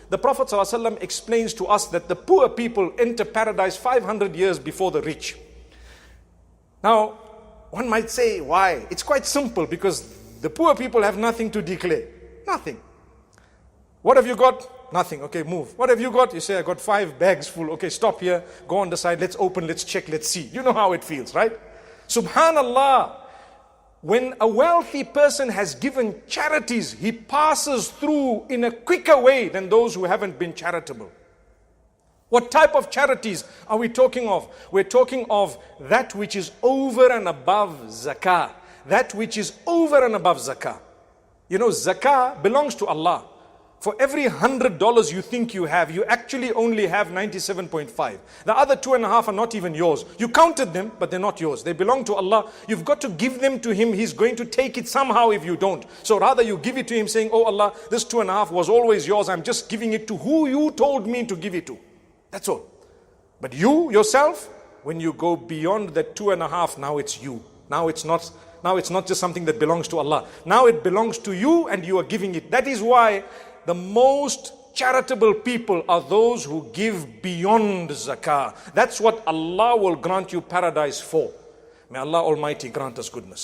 The Prophet ﷺ explains to us that the poor people enter paradise 500 years before the rich. Now, one might say, why? It's quite simple, because the poor people have nothing to declare. Nothing. What have you got? Nothing. Okay, move. What have you got? You say, I got 5 bags full. Okay, stop here. Go on the side. Let's open, let's check, let's see. You know how it feels, right? Subhanallah. When a wealthy person has given charities, he passes through in a quicker way than those who haven't been charitable. What type of charities are we talking of? We're talking of that which is over and above zakah. That which is over and above zakah. You know, zakah belongs to Allah. For every $100 you think you have, you actually only have 97.5. The other 2.5 are not even yours. You counted them, but they're not yours. They belong to Allah. You've got to give them to Him. He's going to take it somehow if you don't. So rather you give it to Him saying, oh Allah, this 2.5 was always yours. I'm just giving it to who you told me to give it to. That's all. But you, yourself, when you go beyond that 2.5, now it's you. Now it's not just something that belongs to Allah. Now it belongs to you and you are giving it. That is why the most charitable people are those who give beyond zakah. That's what Allah will grant you paradise for. May Allah Almighty grant us goodness.